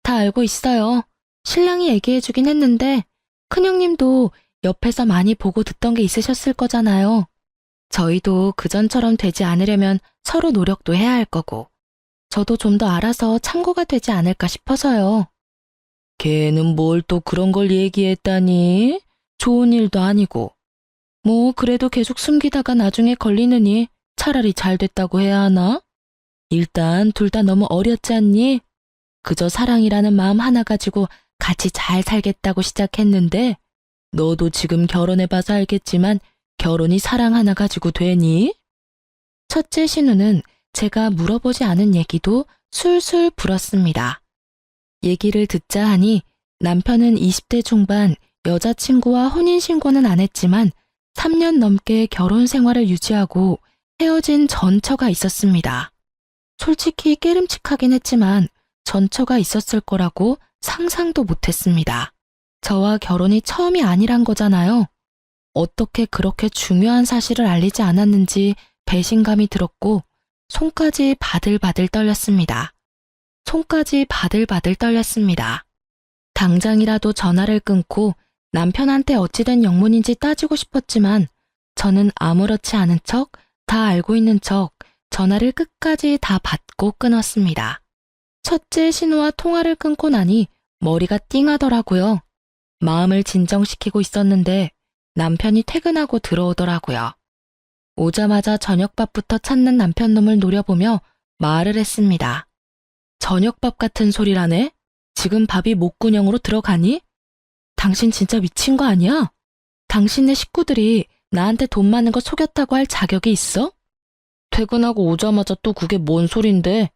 다 알고 있어요. 신랑이 얘기해 주긴 했는데 큰형님도 옆에서 많이 보고 듣던 게 있으셨을 거잖아요. 저희도 그전처럼 되지 않으려면 서로 노력도 해야 할 거고 저도 좀 더 알아서 참고가 되지 않을까 싶어서요. 걔는 뭘 또 그런 걸 얘기했다니? 좋은 일도 아니고. 뭐 그래도 계속 숨기다가 나중에 걸리느니 차라리 잘 됐다고 해야 하나? 일단 둘 다 너무 어렸지 않니? 그저 사랑이라는 마음 하나 가지고 같이 잘 살겠다고 시작했는데 너도 지금 결혼해봐서 알겠지만 결혼이 사랑 하나 가지고 되니? 첫째 신우는 제가 물어보지 않은 얘기도 술술 불었습니다. 얘기를 듣자 하니 남편은 20대 중반 여자친구와 혼인신고는 안 했지만 3년 넘게 결혼 생활을 유지하고 헤어진 전처가 있었습니다. 솔직히 깨름칙하긴 했지만 전처가 있었을 거라고 상상도 못했습니다. 저와 결혼이 처음이 아니란 거잖아요. 어떻게 그렇게 중요한 사실을 알리지 않았는지 배신감이 들었고 손까지 바들바들 떨렸습니다. 손까지 바들바들 떨렸습니다. 당장이라도 전화를 끊고 남편한테 어찌된 영문인지 따지고 싶었지만 저는 아무렇지 않은 척, 다 알고 있는 척 전화를 끝까지 다 받고 끊었습니다. 첫째 신우와 통화를 끊고 나니 머리가 띵하더라고요. 마음을 진정시키고 있었는데 남편이 퇴근하고 들어오더라고요. 오자마자 저녁밥부터 찾는 남편 놈을 노려보며 말을 했습니다. 저녁밥 같은 소리라네? 지금 밥이 목구녕으로 들어가니? 당신 진짜 미친 거 아니야? 당신네 식구들이 나한테 돈 많은 거 속였다고 할 자격이 있어? 퇴근하고 오자마자 또 그게 뭔 소린데?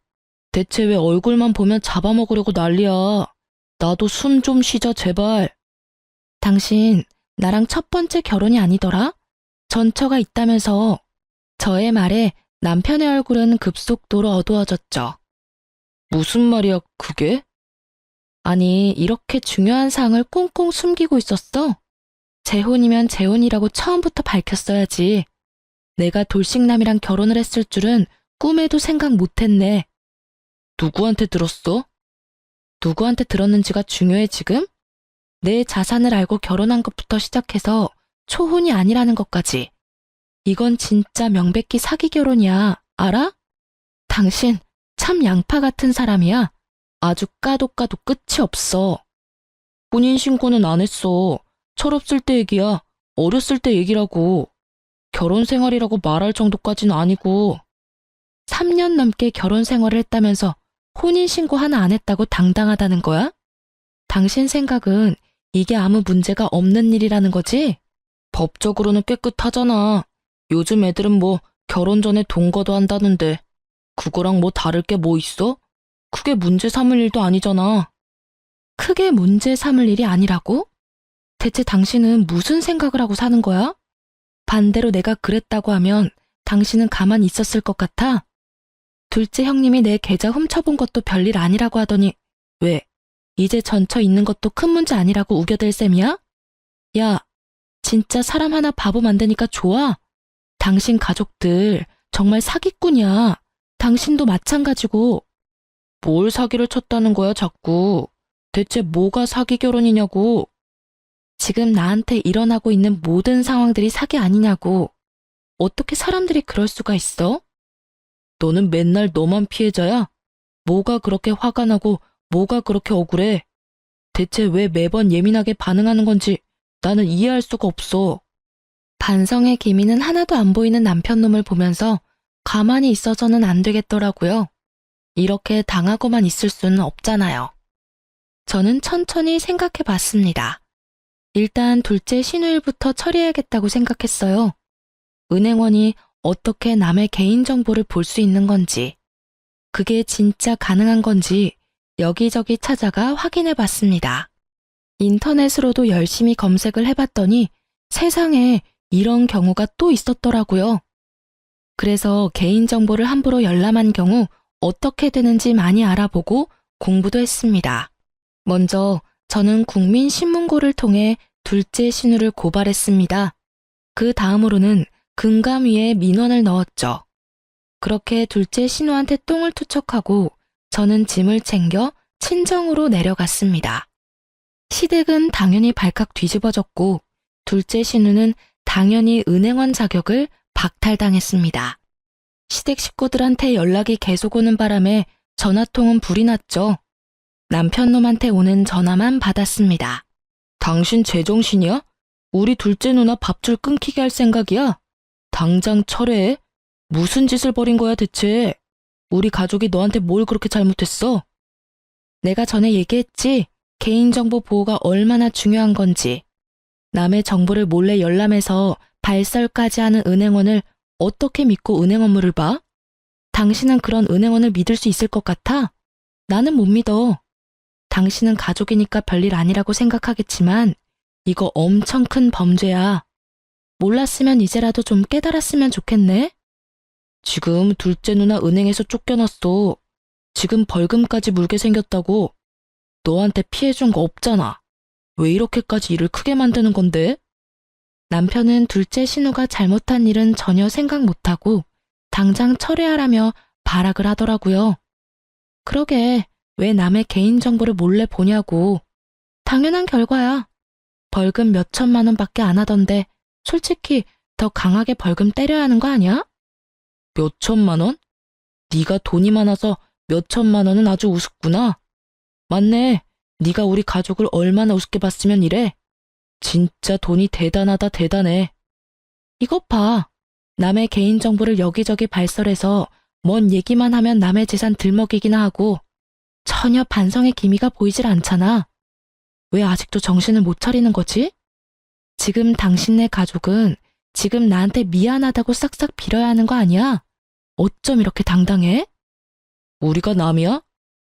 대체 왜 얼굴만 보면 잡아먹으려고 난리야? 나도 숨 좀 쉬자 제발. 당신 나랑 첫 번째 결혼이 아니더라? 전처가 있다면서. 저의 말에 남편의 얼굴은 급속도로 어두워졌죠. 무슨 말이야 그게? 아니 이렇게 중요한 사항을 꽁꽁 숨기고 있었어? 재혼이면 재혼이라고 처음부터 밝혔어야지. 내가 돌싱남이랑 결혼을 했을 줄은 꿈에도 생각 못했네. 누구한테 들었어? 누구한테 들었는지가 중요해 지금? 내 자산을 알고 결혼한 것부터 시작해서 초혼이 아니라는 것까지. 이건 진짜 명백히 사기 결혼이야. 알아? 당신 참 양파 같은 사람이야. 아주 까도 끝이 없어. 혼인신고는 안 했어. 철없을 때 얘기야. 어렸을 때 얘기라고. 결혼 생활이라고 말할 정도까지는 아니고. 3년 넘게 결혼 생활을 했다면서 혼인신고 하나 안 했다고 당당하다는 거야? 당신 생각은 이게 아무 문제가 없는 일이라는 거지? 법적으로는 깨끗하잖아. 요즘 애들은 뭐 결혼 전에 동거도 한다는데 그거랑 뭐 다를 게 뭐 있어? 크게 문제 삼을 일도 아니잖아. 크게 문제 삼을 일이 아니라고? 대체 당신은 무슨 생각을 하고 사는 거야? 반대로 내가 그랬다고 하면 당신은 가만히 있었을 것 같아? 둘째 형님이 내 계좌 훔쳐본 것도 별일 아니라고 하더니 왜 이제 전처 있는 것도 큰 문제 아니라고 우겨댈 셈이야? 야, 진짜 사람 하나 바보 만드니까 좋아? 당신 가족들 정말 사기꾼이야. 당신도 마찬가지고. 뭘 사기를 쳤다는 거야, 자꾸. 대체 뭐가 사기 결혼이냐고. 지금 나한테 일어나고 있는 모든 상황들이 사기 아니냐고. 어떻게 사람들이 그럴 수가 있어? 너는 맨날 너만 피해자야? 뭐가 그렇게 화가 나고 뭐가 그렇게 억울해? 대체 왜 매번 예민하게 반응하는 건지 나는 이해할 수가 없어. 반성의 기미는 하나도 안 보이는 남편놈을 보면서 가만히 있어서는 안 되겠더라고요. 이렇게 당하고만 있을 수는 없잖아요. 저는 천천히 생각해 봤습니다. 일단 둘째 신우일부터 처리해야겠다고 생각했어요. 은행원이 어떻게 남의 개인정보를 볼 수 있는 건지, 그게 진짜 가능한 건지 여기저기 찾아가 확인해 봤습니다. 인터넷으로도 열심히 검색을 해봤더니 세상에 이런 경우가 또 있었더라고요. 그래서 개인정보를 함부로 열람한 경우 어떻게 되는지 많이 알아보고 공부도 했습니다. 먼저 저는 국민신문고를 통해 둘째 신우를 고발했습니다. 그 다음으로는 금감위에 민원을 넣었죠. 그렇게 둘째 신우한테 똥을 투척하고 저는 짐을 챙겨 친정으로 내려갔습니다. 시댁은 당연히 발칵 뒤집어졌고 둘째 신우는 당연히 은행원 자격을 박탈당했습니다. 시댁 식구들한테 연락이 계속 오는 바람에 전화통은 불이 났죠. 남편놈한테 오는 전화만 받았습니다. 당신 제정신이야? 우리 둘째 누나 밥줄 끊기게 할 생각이야? 당장 철회해? 무슨 짓을 벌인 거야 대체? 우리 가족이 너한테 뭘 그렇게 잘못했어? 내가 전에 얘기했지? 개인정보 보호가 얼마나 중요한 건지. 남의 정보를 몰래 열람해서 발설까지 하는 은행원을 어떻게 믿고 은행 업무를 봐? 당신은 그런 은행원을 믿을 수 있을 것 같아? 나는 못 믿어. 당신은 가족이니까 별일 아니라고 생각하겠지만 이거 엄청 큰 범죄야. 몰랐으면 이제라도 좀 깨달았으면 좋겠네? 지금 둘째 누나 은행에서 쫓겨났어. 지금 벌금까지 물게 생겼다고. 너한테 피해준 거 없잖아. 왜 이렇게까지 일을 크게 만드는 건데? 남편은 둘째 신우가 잘못한 일은 전혀 생각 못하고 당장 철회하라며 발악을 하더라고요. 그러게 왜 남의 개인정보를 몰래 보냐고. 당연한 결과야. 벌금 몇 천만 원밖에 안 하던데 솔직히 더 강하게 벌금 때려야 하는 거 아니야? 몇 천만 원? 네가 돈이 많아서 몇 천만 원은 아주 우습구나. 맞네. 네가 우리 가족을 얼마나 우습게 봤으면 이래. 진짜 돈이 대단하다 대단해. 이것 봐. 남의 개인정보를 여기저기 발설해서 뭔 얘기만 하면 남의 재산 들먹이기나 하고 전혀 반성의 기미가 보이질 않잖아. 왜 아직도 정신을 못 차리는 거지? 지금 당신네 가족은 지금 나한테 미안하다고 싹싹 빌어야 하는 거 아니야? 어쩜 이렇게 당당해? 우리가 남이야?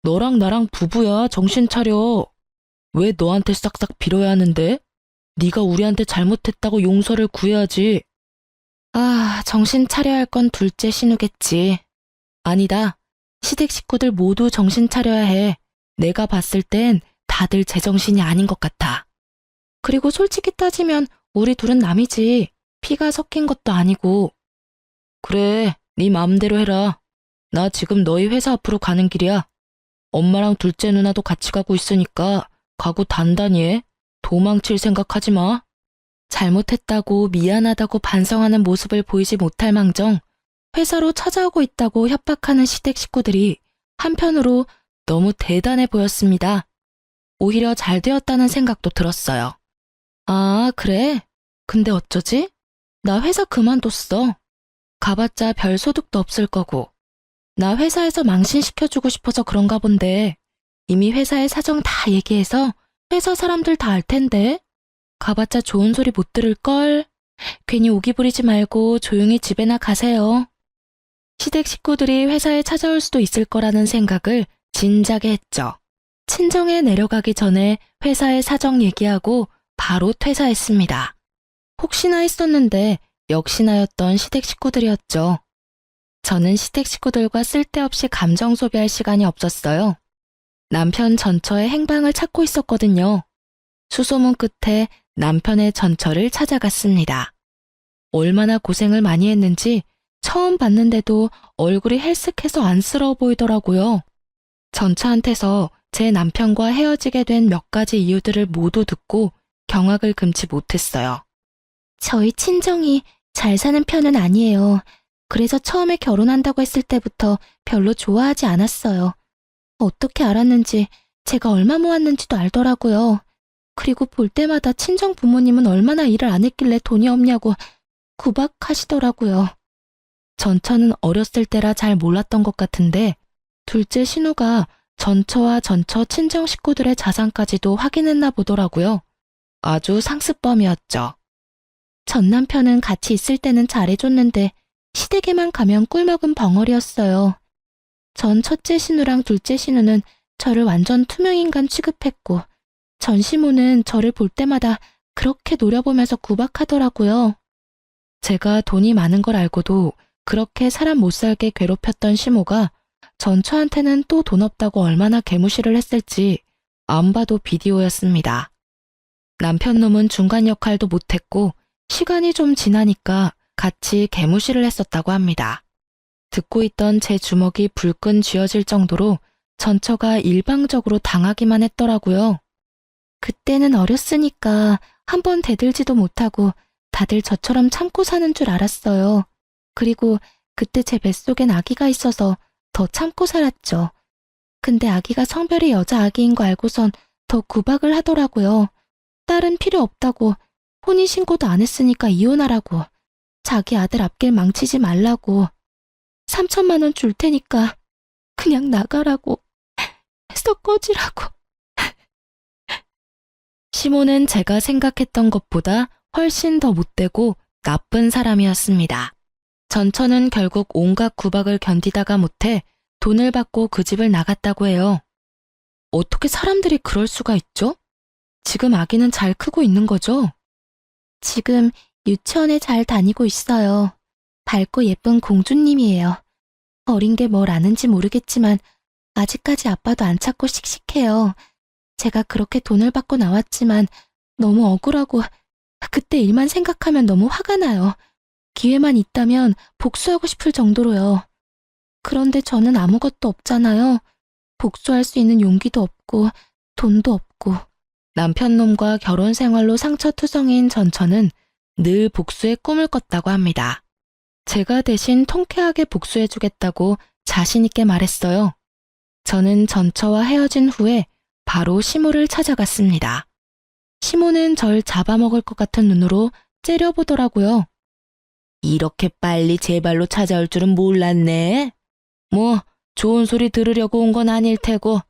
너랑 나랑 부부야. 정신 차려. 왜 너한테 싹싹 빌어야 하는데? 네가 우리한테 잘못했다고 용서를 구해야지. 아, 정신 차려야 할 건 둘째 신우겠지. 아니다. 시댁 식구들 모두 정신 차려야 해. 내가 봤을 땐 다들 제정신이 아닌 것 같아. 그리고 솔직히 따지면 우리 둘은 남이지. 피가 섞인 것도 아니고. 그래, 네 마음대로 해라. 나 지금 너희 회사 앞으로 가는 길이야. 엄마랑 둘째 누나도 같이 가고 있으니까 가고 단단히 해. 도망칠 생각하지 마. 잘못했다고 미안하다고 반성하는 모습을 보이지 못할 망정 회사로 찾아오고 있다고 협박하는 시댁 식구들이 한편으로 너무 대단해 보였습니다. 오히려 잘 되었다는 생각도 들었어요. 아, 그래? 근데 어쩌지? 나 회사 그만뒀어. 가봤자 별 소득도 없을 거고. 나 회사에서 망신시켜주고 싶어서 그런가 본데 이미 회사의 사정 다 얘기해서 회사 사람들 다 알 텐데. 가봤자 좋은 소리 못 들을걸. 괜히 오기 부리지 말고 조용히 집에나 가세요. 시댁 식구들이 회사에 찾아올 수도 있을 거라는 생각을 진작에 했죠. 친정에 내려가기 전에 회사의 사정 얘기하고 바로 퇴사했습니다. 혹시나 했었는데 역시나였던 시댁 식구들이었죠. 저는 시댁 식구들과 쓸데없이 감정 소비할 시간이 없었어요. 남편 전처의 행방을 찾고 있었거든요. 수소문 끝에 남편의 전처를 찾아갔습니다. 얼마나 고생을 많이 했는지 처음 봤는데도 얼굴이 헬쓱해서 안쓰러워 보이더라고요. 전처한테서 제 남편과 헤어지게 된 몇 가지 이유들을 모두 듣고 경악을 금치 못했어요. 저희 친정이 잘 사는 편은 아니에요. 그래서 처음에 결혼한다고 했을 때부터 별로 좋아하지 않았어요. 어떻게 알았는지 제가 얼마 모았는지도 알더라고요. 그리고 볼 때마다 친정 부모님은 얼마나 일을 안 했길래 돈이 없냐고 구박하시더라고요. 전처는 어렸을 때라 잘 몰랐던 것 같은데 둘째 신우가 전처와 전처 친정 식구들의 자산까지도 확인했나 보더라고요. 아주 상습범이었죠. 전 남편은 같이 있을 때는 잘해줬는데 시댁에만 가면 꿀먹은 벙어리였어요. 전 첫째 신우랑 둘째 신우는 저를 완전 투명인간 취급했고 전 시모는 저를 볼 때마다 그렇게 노려보면서 구박하더라고요. 제가 돈이 많은 걸 알고도 그렇게 사람 못 살게 괴롭혔던 시모가 전처한테는 또 돈 없다고 얼마나 개무시를 했을지 안 봐도 비디오였습니다. 남편 놈은 중간 역할도 못했고 시간이 좀 지나니까 같이 개무시를 했었다고 합니다. 듣고 있던 제 주먹이 불끈 쥐어질 정도로 전처가 일방적으로 당하기만 했더라고요. 그때는 어렸으니까 한번 대들지도 못하고 다들 저처럼 참고 사는 줄 알았어요. 그리고 그때 제 뱃속엔 아기가 있어서 더 참고 살았죠. 근데 아기가 성별이 여자 아기인 거 알고선 더 구박을 하더라고요. 딸은 필요 없다고, 혼인신고도 안 했으니까 이혼하라고, 자기 아들 앞길 망치지 말라고, 3천만 원 줄 테니까 그냥 나가라고, 해서 꺼지라고. 시모는 제가 생각했던 것보다 훨씬 더 못되고 나쁜 사람이었습니다. 전처는 결국 온갖 구박을 견디다가 못해 돈을 받고 그 집을 나갔다고 해요. 어떻게 사람들이 그럴 수가 있죠? 지금 아기는 잘 크고 있는 거죠? 지금 유치원에 잘 다니고 있어요. 밝고 예쁜 공주님이에요. 어린 게 뭘 아는지 모르겠지만 아직까지 아빠도 안 찾고 씩씩해요. 제가 그렇게 돈을 받고 나왔지만 너무 억울하고 그때 일만 생각하면 너무 화가 나요. 기회만 있다면 복수하고 싶을 정도로요. 그런데 저는 아무것도 없잖아요. 복수할 수 있는 용기도 없고 돈도 없고. 남편 놈과 결혼 생활로 상처투성이인 전처는 늘 복수의 꿈을 꿨다고 합니다. 제가 대신 통쾌하게 복수해주겠다고 자신있게 말했어요. 저는 전처와 헤어진 후에 바로 시모를 찾아갔습니다. 시모는 절 잡아먹을 것 같은 눈으로 째려보더라고요. 이렇게 빨리 제 발로 찾아올 줄은 몰랐네. 뭐 좋은 소리 들으려고 온 건 아닐 테고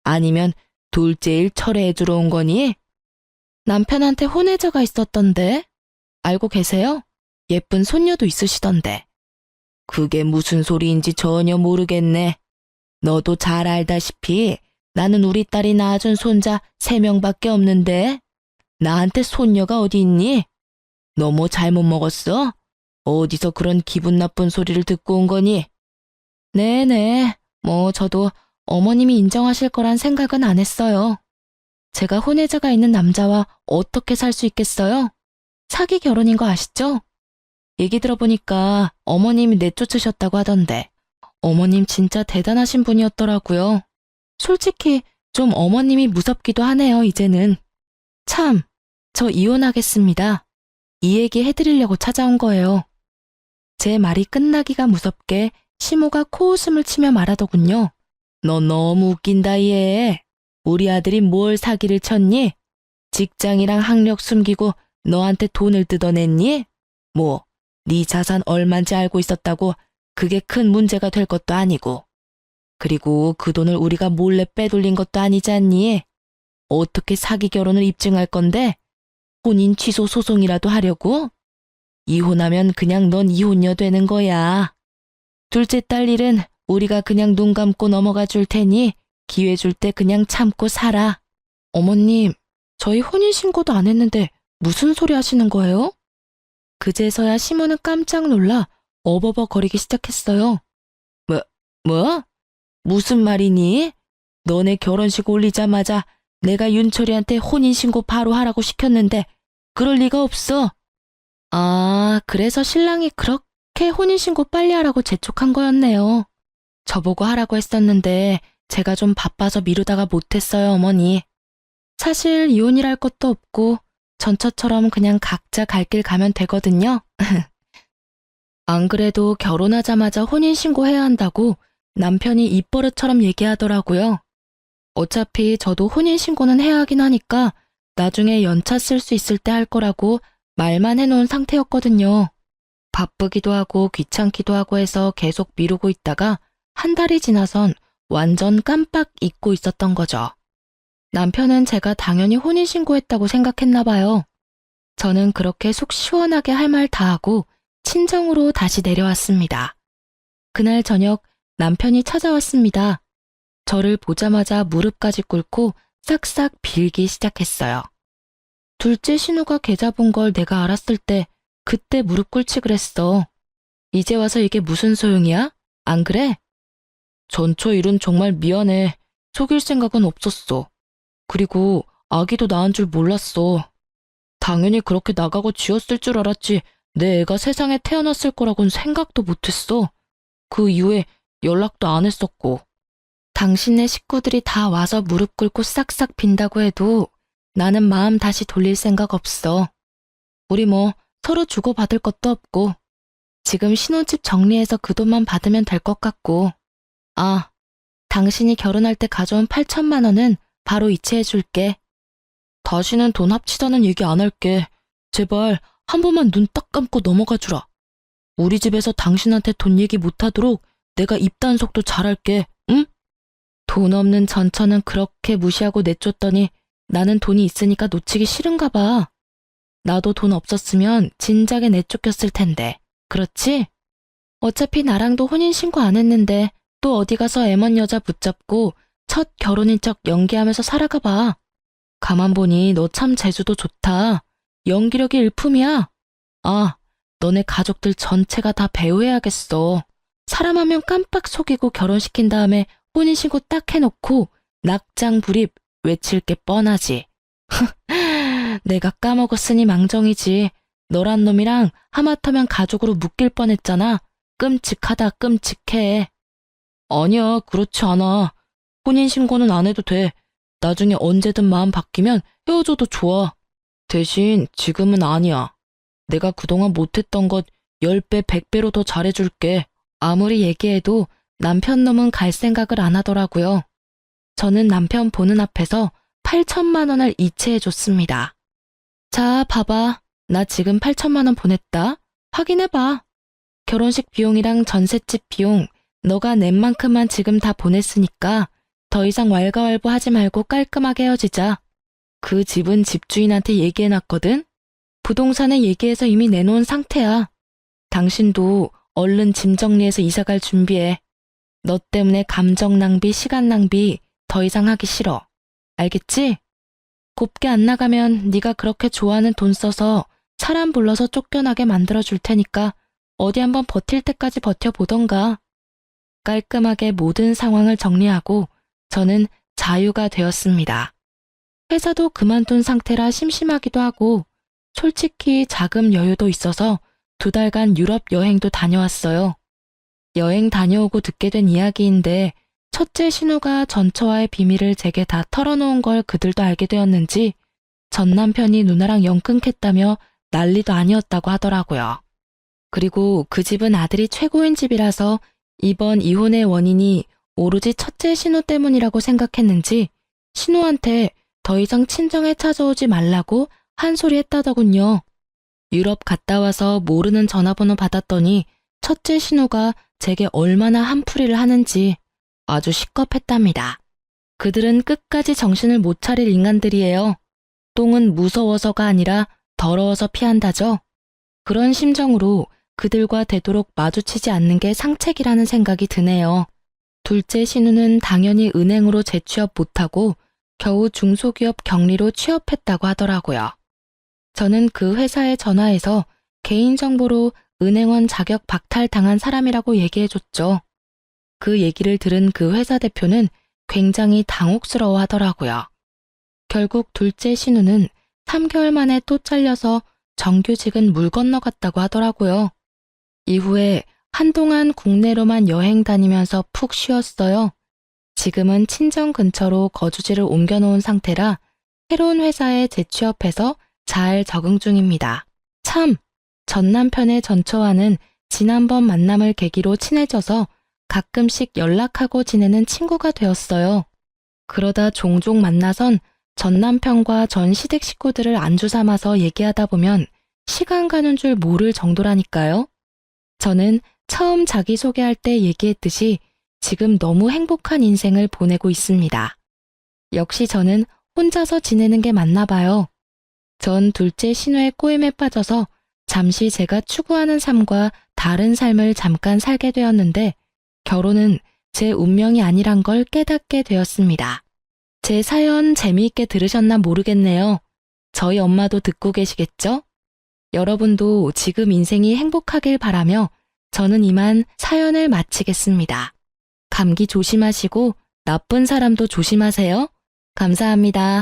아니면 둘째 일 철회해주러 온 거니? 남편한테 혼외자가 있었던데. 알고 계세요? 예쁜 손녀도 있으시던데. 그게 무슨 소리인지 전혀 모르겠네. 너도 잘 알다시피 나는 우리 딸이 낳아준 손자 3명밖에 없는데 나한테 손녀가 어디 있니? 너 뭐 잘못 먹었어? 어디서 그런 기분 나쁜 소리를 듣고 온 거니? 네네, 뭐 저도 어머님이 인정하실 거란 생각은 안 했어요. 제가 혼외자가 있는 남자와 어떻게 살 수 있겠어요? 사기 결혼인 거 아시죠? 얘기 들어보니까 어머님이 내쫓으셨다고 하던데 어머님 진짜 대단하신 분이었더라고요. 솔직히 좀 어머님이 무섭기도 하네요, 이제는. 참, 저 이혼하겠습니다. 이 얘기 해드리려고 찾아온 거예요. 제 말이 끝나기가 무섭게 시모가 코웃음을 치며 말하더군요. 너 너무 웃긴다, 얘. 우리 아들이 뭘 사기를 쳤니? 직장이랑 학력 숨기고 너한테 돈을 뜯어냈니? 뭐, 네 자산 얼만지 알고 있었다고 그게 큰 문제가 될 것도 아니고. 그리고 그 돈을 우리가 몰래 빼돌린 것도 아니지 않니? 어떻게 사기 결혼을 입증할 건데? 혼인 취소 소송이라도 하려고? 이혼하면 그냥 넌 이혼녀 되는 거야. 둘째 딸 일은 우리가 그냥 눈 감고 넘어가 줄 테니 기회 줄 때 그냥 참고 살아. 어머님, 저희 혼인신고도 안 했는데 무슨 소리 하시는 거예요? 그제서야 시모는 깜짝 놀라 어버버 거리기 시작했어요. 뭐? 무슨 말이니? 너네 결혼식 올리자마자 내가 윤철이한테 혼인신고 바로 하라고 시켰는데 그럴 리가 없어. 아, 그래서 신랑이 그렇게 혼인신고 빨리 하라고 재촉한 거였네요. 저보고 하라고 했었는데 제가 좀 바빠서 미루다가 못했어요, 어머니. 사실 이혼이랄 것도 없고 전처처럼 그냥 각자 갈 길 가면 되거든요. 안 그래도 결혼하자마자 혼인신고해야 한다고 남편이 입버릇처럼 얘기하더라고요. 어차피 저도 혼인신고는 해야 하긴 하니까 나중에 연차 쓸 수 있을 때 할 거라고 말만 해놓은 상태였거든요. 바쁘기도 하고 귀찮기도 하고 해서 계속 미루고 있다가 한 달이 지나선 완전 깜빡 잊고 있었던 거죠. 남편은 제가 당연히 혼인신고했다고 생각했나 봐요. 저는 그렇게 속 시원하게 할 말 다 하고 친정으로 다시 내려왔습니다. 그날 저녁 남편이 찾아왔습니다. 저를 보자마자 무릎까지 꿇고 싹싹 빌기 시작했어요. 둘째 신우가 개 잡은 걸 내가 알았을 때 그때 무릎 꿇지 그랬어. 이제 와서 이게 무슨 소용이야? 안 그래? 전처 일은 정말 미안해. 속일 생각은 없었어. 그리고 아기도 낳은 줄 몰랐어. 당연히 그렇게 나가고 쥐었을 줄 알았지 내 애가 세상에 태어났을 거라고는 생각도 못했어. 그 이후에 연락도 안 했었고. 당신네 식구들이 다 와서 무릎 꿇고 싹싹 빈다고 해도 나는 마음 다시 돌릴 생각 없어. 우리 뭐 서로 주고받을 것도 없고 지금 신혼집 정리해서 그 돈만 받으면 될 것 같고. 아, 당신이 결혼할 때 가져온 8천만 원은 바로 이체해 줄게. 다시는 돈 합치자는 얘기 안 할게. 제발 한 번만 눈 딱 감고 넘어가 주라. 우리 집에서 당신한테 돈 얘기 못하도록 내가 입단속도 잘할게. 응? 돈 없는 전처는 그렇게 무시하고 내쫓더니 나는 돈이 있으니까 놓치기 싫은가 봐. 나도 돈 없었으면 진작에 내쫓겼을 텐데. 그렇지? 어차피 나랑도 혼인신고 안 했는데 또 어디 가서 애먼 여자 붙잡고 첫 결혼인 척 연기하면서 살아가 봐. 가만 보니 너 참 재주도 좋다. 연기력이 일품이야. 아, 너네 가족들 전체가 다 배우해야겠어. 사람 한 명 깜빡 속이고 결혼시킨 다음에 혼인신고 딱 해놓고 낙장 불입 외칠 게 뻔하지. 내가 까먹었으니 망정이지. 너란 놈이랑 하마터면 가족으로 묶일 뻔했잖아. 끔찍하다 끔찍해. 아니야, 그렇지 않아. 혼인신고는 안 해도 돼. 나중에 언제든 마음 바뀌면 헤어져도 좋아. 대신 지금은 아니야. 내가 그동안 못했던 것 10배, 100배로 더 잘해줄게. 아무리 얘기해도 남편 놈은 갈 생각을 안 하더라고요. 저는 남편 보는 앞에서 8천만 원을 이체해줬습니다. 자, 봐봐. 나 지금 8천만 원 보냈다. 확인해봐. 결혼식 비용이랑 전셋집 비용 너가 낸 만큼만 지금 다 보냈으니까 더 이상 왈가왈부 하지 말고 깔끔하게 헤어지자. 그 집은 집주인한테 얘기해놨거든? 부동산에 얘기해서 이미 내놓은 상태야. 당신도 얼른 짐 정리해서 이사갈 준비해. 너 때문에 감정 낭비, 시간 낭비 더 이상 하기 싫어. 알겠지? 곱게 안 나가면 네가 그렇게 좋아하는 돈 써서 사람 불러서 쫓겨나게 만들어줄 테니까 어디 한번 버틸 때까지 버텨보던가. 깔끔하게 모든 상황을 정리하고 저는 자유가 되었습니다. 회사도 그만둔 상태라 심심하기도 하고 솔직히 자금 여유도 있어서 2달간 유럽 여행도 다녀왔어요. 여행 다녀오고 듣게 된 이야기인데 첫째 신우가 전처와의 비밀을 제게 다 털어놓은 걸 그들도 알게 되었는지 전 남편이 누나랑 영 끊겠다며 난리도 아니었다고 하더라고요. 그리고 그 집은 아들이 최고인 집이라서 이번 이혼의 원인이 오로지 첫째 신우 때문이라고 생각했는지 신우한테 더 이상 친정에 찾아오지 말라고 한 소리 했다더군요. 유럽 갔다 와서 모르는 전화번호 받았더니 첫째 신우가 제게 얼마나 한풀이를 하는지 아주 시겁했답니다. 그들은 끝까지 정신을 못 차릴 인간들이에요. 똥은 무서워서가 아니라 더러워서 피한다죠. 그런 심정으로 그들과 되도록 마주치지 않는 게 상책이라는 생각이 드네요. 둘째 신우는 당연히 은행으로 재취업 못하고 겨우 중소기업 경리로 취업했다고 하더라고요. 저는 그 회사에 전화해서 개인정보로 은행원 자격 박탈당한 사람이라고 얘기해줬죠. 그 얘기를 들은 그 회사 대표는 굉장히 당혹스러워 하더라고요. 결국 둘째 신우는 3개월 만에 또 잘려서 정규직은 물 건너갔다고 하더라고요. 이후에 한동안 국내로만 여행 다니면서 푹 쉬었어요. 지금은 친정 근처로 거주지를 옮겨놓은 상태라 새로운 회사에 재취업해서 잘 적응 중입니다. 참, 전 남편의 전처와는 지난번 만남을 계기로 친해져서 가끔씩 연락하고 지내는 친구가 되었어요. 그러다 종종 만나선 전 남편과 전 시댁 식구들을 안주 삼아서 얘기하다 보면 시간 가는 줄 모를 정도라니까요. 저는 처음 자기소개할 때 얘기했듯이 지금 너무 행복한 인생을 보내고 있습니다. 역시 저는 혼자서 지내는 게 맞나 봐요. 전 둘째 신우의 꼬임에 빠져서 잠시 제가 추구하는 삶과 다른 삶을 잠깐 살게 되었는데 결혼은 제 운명이 아니란 걸 깨닫게 되었습니다. 제 사연 재미있게 들으셨나 모르겠네요. 저희 엄마도 듣고 계시겠죠? 여러분도 지금 인생이 행복하길 바라며 저는 이만 사연을 마치겠습니다. 감기 조심하시고 나쁜 사람도 조심하세요. 감사합니다.